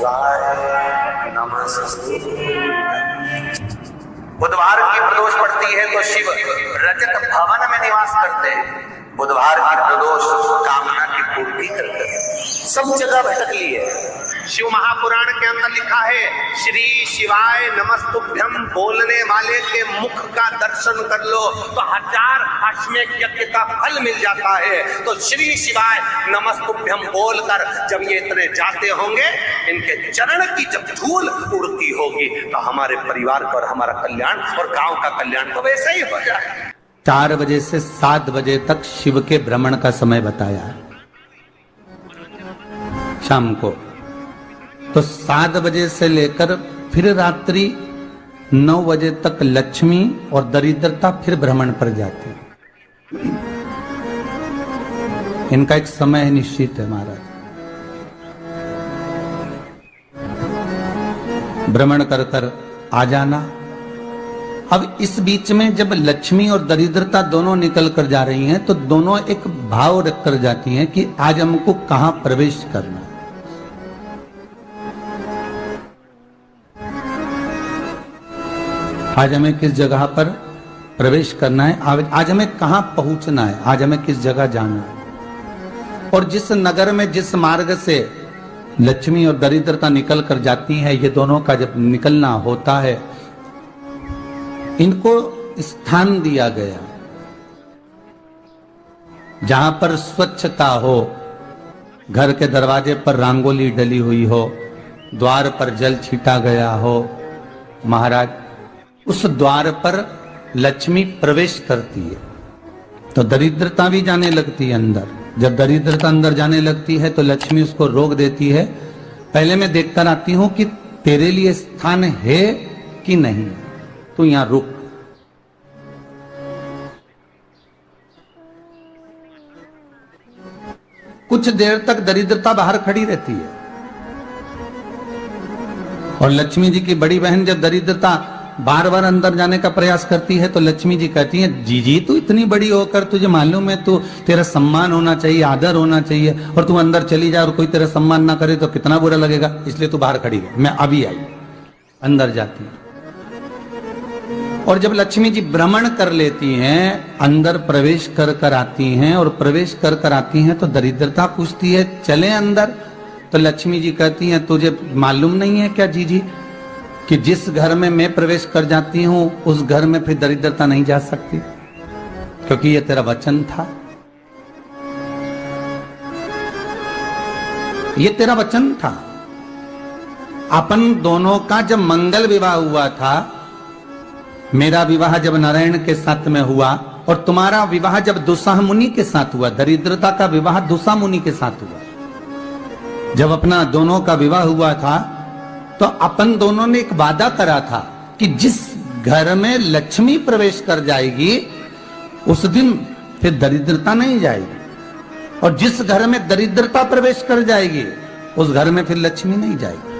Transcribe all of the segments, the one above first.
शिवाय नमस्ते। बुधवार की प्रदोष पड़ती है तो शिव रजत भवन में निवास करते हैं। बुधवार की प्रदोष कामना की पूर्ति करते हैं। सब जगह भटक ली है। शिव महापुराण के अंदर लिखा है, श्री शिवाय नमस्तुभ्यम बोलने वाले के मुख का दर्शन कर लो तो 1000 अश्वमेध यज्ञ का फल मिल जाता है। तो श्री शिवाय नमस्तुभ्यम बोलकर जब ये इतने जाते होंगे, इनके चरण की जब धूल उड़ती होगी तो हमारे परिवार का और हमारा कल्याण और गांव का कल्याण तो वैसे ही हो जाए। 4 बजे से 7 बजे तक शिव के भ्रमण का समय बताया शाम को। तो 7 बजे से लेकर फिर रात्रि 9 बजे तक लक्ष्मी और दरिद्रता फिर भ्रमण पर जाती है। इनका एक समय निश्चित है महाराज। भ्रमण कर कर आ जाना। अब इस बीच में जब लक्ष्मी और दरिद्रता दोनों निकल कर जा रही हैं तो दोनों एक भाव रख कर जाती हैं कि आज हमको कहां प्रवेश करना है। आज हमें किस जगह पर प्रवेश करना है, आज हमें कहां पहुंचना है, आज हमें किस जगह जाना है। और जिस नगर में जिस मार्ग से लक्ष्मी और दरिद्रता निकल कर जाती हैं, ये दोनों का जब निकलना होता है, इनको स्थान दिया गया जहां पर स्वच्छता हो, घर के दरवाजे पर रंगोली डली हुई हो, द्वार पर जल छीटा गया हो। महाराज, उस द्वार पर लक्ष्मी प्रवेश करती है तो दरिद्रता भी जाने लगती है अंदर। जब दरिद्रता अंदर जाने लगती है तो लक्ष्मी उसको रोक देती है। पहले मैं देखकर आती हूं कि तेरे लिए स्थान है कि नहीं, तू यहां रुक। कुछ देर तक दरिद्रता बाहर खड़ी रहती है और लक्ष्मी जी की बड़ी बहन जब दरिद्रता बार बार अंदर जाने का प्रयास करती है तो लक्ष्मी जी कहती हैं, जी तू इतनी बड़ी होकर तुझे मालूम है तू तेरा सम्मान होना चाहिए, आदर होना चाहिए, और तू अंदर चली जाए और कोई तेरा सम्मान ना करे तो कितना बुरा लगेगा, इसलिए तू बाहर खड़ी है। मैं अभी आई। अंदर जाती है और जब लक्ष्मी जी भ्रमण कर लेती हैं, अंदर प्रवेश कर कर आती हैं और प्रवेश कर कर आती हैं तो दरिद्रता पूछती है, चले अंदर? तो लक्ष्मी जी कहती हैं, तुझे मालूम नहीं है क्या जीजी कि जिस घर में मैं प्रवेश कर जाती हूं उस घर में फिर दरिद्रता नहीं जा सकती, क्योंकि ये तेरा वचन था, ये तेरा वचन था। अपन दोनों का जब मंगल विवाह हुआ था, मेरा विवाह जब नारायण के साथ में हुआ और तुम्हारा विवाह जब दुस्साह मुनि के साथ हुआ, दरिद्रता का विवाह दुस्साह मुनि के साथ हुआ। जब अपना दोनों का विवाह हुआ था तो अपन दोनों ने एक वादा करा था कि जिस घर में लक्ष्मी प्रवेश कर जाएगी उस दिन फिर दरिद्रता नहीं जाएगी, और जिस घर में दरिद्रता प्रवेश कर जाएगी उस घर में फिर लक्ष्मी नहीं जाएगी।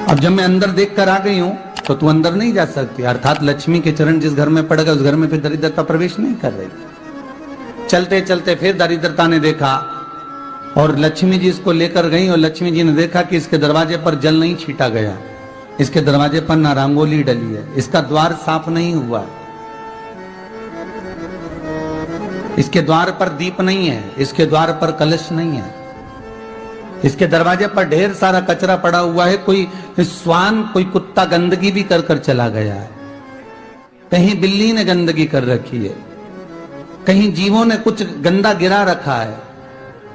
अब जब मैं अंदर देख कर आ गई हूं तो तू अंदर नहीं जा सकती, अर्थात लक्ष्मी के चरण जिस घर में पड़ गए उस घर में फिर दरिद्रता प्रवेश नहीं कर रही। चलते चलते फिर दरिद्रता ने देखा और लक्ष्मी जी इसको लेकर गई और लक्ष्मी जी ने देखा कि इसके दरवाजे पर जल नहीं छीटा गया, इसके दरवाजे पर ना रंगोली डली है, इसका द्वार साफ नहीं हुआ, इसके द्वार पर दीप नहीं है, इसके द्वार पर कलश नहीं है, इसके दरवाजे पर ढेर सारा कचरा पड़ा हुआ है, कोई स्वान कोई कुत्ता गंदगी भी कर कर चला गया है, कहीं बिल्ली ने गंदगी कर रखी है, कहीं जीवों ने कुछ गंदा गिरा रखा है।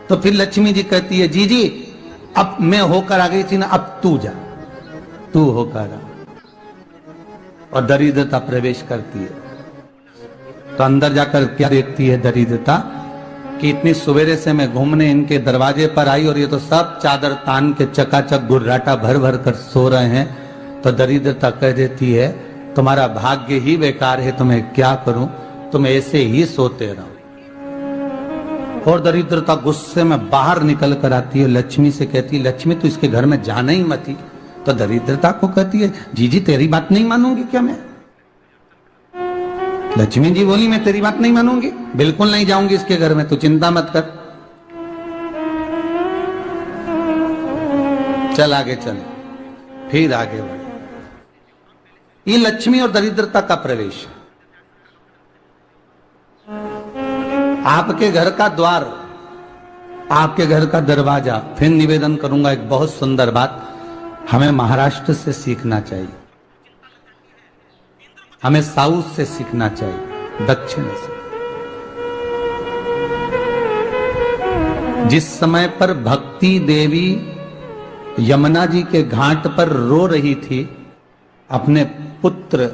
तो फिर लक्ष्मी जी कहती है, जी अब मैं होकर आ गई थी ना, अब तू जा, तू होकर आ। और दरिद्रता प्रवेश करती है तो अंदर जाकर क्या देखती है दरिद्रता कि इतनी सवेरे से मैं घूमने इनके दरवाजे पर आई और ये तो सब चादर तान के चकाचक गुर्राटा भर भर कर सो रहे हैं। तो दरिद्रता कह देती है, तुम्हारा भाग्य ही बेकार है, तुम्हें क्या करूं, तुम ऐसे ही सोते रहो। और दरिद्रता गुस्से में बाहर निकल कर आती है, लक्ष्मी से कहती है, लक्ष्मी तू इसके घर में जाना ही मत ही। तो दरिद्रता को कहती है, जी तेरी बात नहीं मानूंगी क्या मैं? लक्ष्मी जी बोली, मैं तेरी बात नहीं मानूंगी, बिल्कुल नहीं जाऊंगी इसके घर में, तू चिंता मत कर। चल आगे चले, फिर आगे बढ़े। ये लक्ष्मी और दरिद्रता का प्रवेश। आपके घर का द्वार, आपके घर का दरवाजा। फिर निवेदन करूंगा एक बहुत सुंदर बात, हमें महाराष्ट्र से सीखना चाहिए, हमें साउथ से सीखना चाहिए, दक्षिण से। जिस समय पर भक्ति देवी यमुना जी के घाट पर रो रही थी अपने पुत्र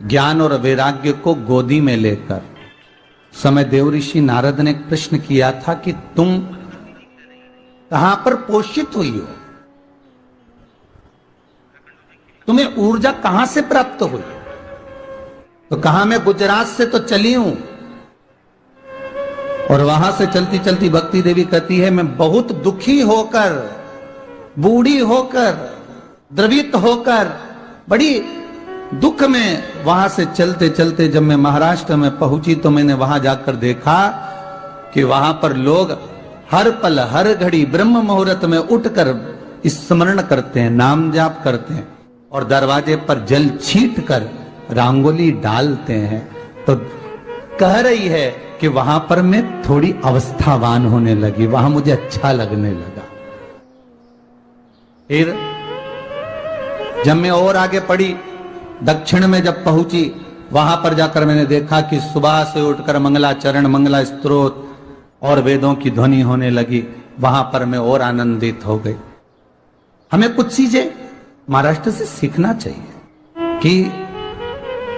ज्ञान और वैराग्य को गोदी में लेकर, समय देव ऋषि नारद ने प्रश्न किया था कि तुम कहां पर पोषित हुई हो, तुम्हें ऊर्जा कहां से प्राप्त हुई? तो कहा मैं गुजरात से तो चली हूं। और वहां से चलती चलती भक्ति देवी कहती है मैं बहुत दुखी होकर, बूढ़ी होकर, द्रवित होकर, बड़ी दुख में वहां से चलते चलते जब मैं महाराष्ट्र में पहुंची तो मैंने वहां जाकर देखा कि वहां पर लोग हर पल हर घड़ी ब्रह्म मुहूर्त में उठकर स्मरण करते हैं, नाम जाप करते हैं और दरवाजे पर जल छीट कर रंगोली डालते हैं। तो कह रही है कि वहां पर मैं थोड़ी अवस्थावान होने लगी, वहां मुझे अच्छा लगने लगा। फिर जब मैं और आगे पढ़ी, दक्षिण में जब पहुंची, वहां पर जाकर मैंने देखा कि सुबह से उठकर मंगलाचरण, मंगला स्तोत्र और वेदों की ध्वनि होने लगी। वहां पर मैं और आनंदित हो गई। हमें कुछ चीजें महाराष्ट्र से सीखना चाहिए कि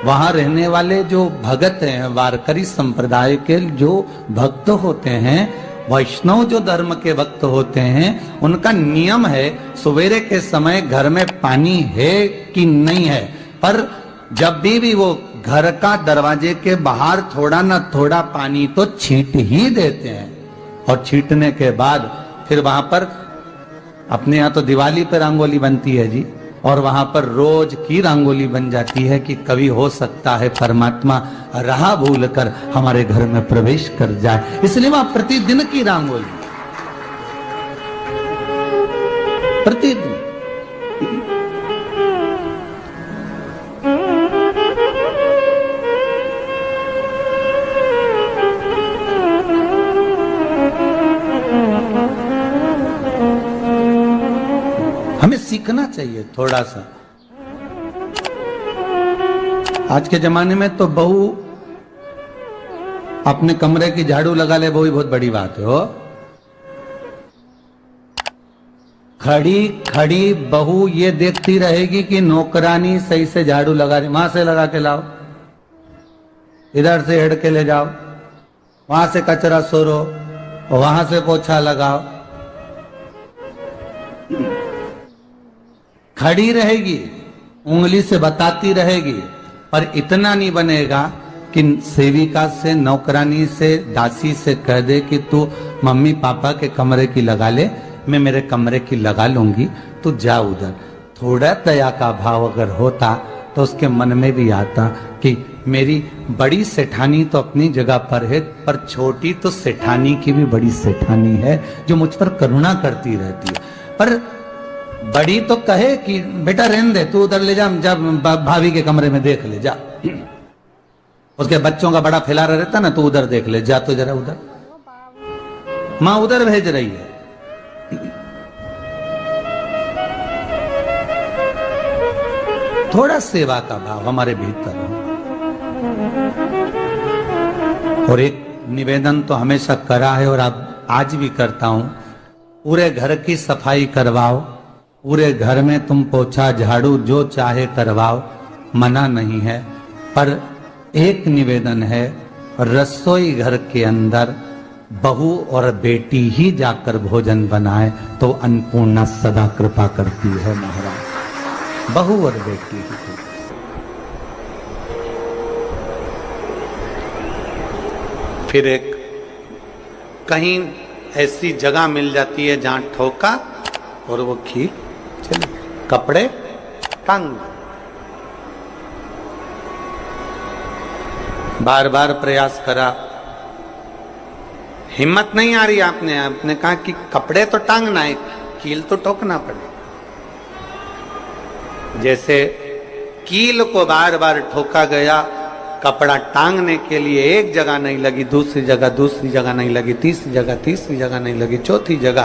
वहां रहने वाले जो भगत हैं, वारकरी संप्रदाय के जो भक्त होते हैं, वैष्णव जो धर्म के भक्त होते हैं, उनका नियम है सवेरे के समय घर में पानी है कि नहीं है, पर जब भी वो घर का दरवाजे के बाहर थोड़ा ना थोड़ा पानी तो छींट ही देते हैं। और छींटने के बाद फिर वहां पर अपने यहाँ तो दिवाली पर रंगोली बनती है जी, और वहां पर रोज की रंगोली बन जाती है कि कभी हो सकता है परमात्मा राह भूल कर हमारे घर में प्रवेश कर जाए, इसलिए वहां प्रतिदिन की रंगोली, प्रतिदिन। हमें सीखना चाहिए थोड़ा सा। आज के जमाने में तो बहू अपने कमरे की झाड़ू लगा ले, वो भी बहुत बड़ी बात है हो। खड़ी खड़ी बहू ये देखती रहेगी कि नौकरानी सही से झाड़ू लगा रही, वहां से लगा के लाओ, इधर से हेड के ले जाओ, वहां से कचरा सोरो, वहां से पोछा लगाओ। खड़ी रहेगी, उंगली से बताती रहेगी, पर इतना नहीं बनेगा कि सेविका से, नौकरानी से, दासी से कह दे कि तू मम्मी पापा के कमरे की लगा ले, मैं मेरे कमरे की लगा लूंगी, तू जा उधर। थोड़ा दया का भाव अगर होता तो उसके मन में भी आता कि मेरी बड़ी सेठानी तो अपनी जगह पर है, पर छोटी तो सेठानी की भी बड़ी सेठानी है जो मुझ पर करुणा करती रहती है। पर बड़ी तो कहे कि बेटा रहने दे, तू उधर ले जा, जब भाभी के कमरे में देख ले जा। उसके बच्चों का बड़ा फैलारा रहता ना, तू उधर देख ले जा, तो जरा उधर, मां उधर भेज रही है। थोड़ा सेवा का भाव हमारे भीतर हो। और एक निवेदन तो हमेशा करा है और अब आज भी करता हूं, पूरे घर की सफाई करवाओ, पूरे घर में तुम पोछा झाड़ू जो चाहे करवाओ, मना नहीं है। पर एक निवेदन है, रसोई घर के अंदर बहू और बेटी ही जाकर भोजन बनाए तो अन्नपूर्णा सदा कृपा करती है महाराज। बहू और बेटी ही। फिर एक कहीं ऐसी जगह मिल जाती है जहां ठोका और वो खींच चले, कपड़े टांग। बार बार प्रयास करा, हिम्मत नहीं आ रही। आपने कहा कि कपड़े तो टांगना है, कील तो ठोकना पड़ेगा। जैसे कील को बार बार ठोका गया, कपड़ा टांगने के लिए एक जगह नहीं लगी, दूसरी जगह नहीं लगी, तीसरी जगह नहीं लगी, चौथी जगह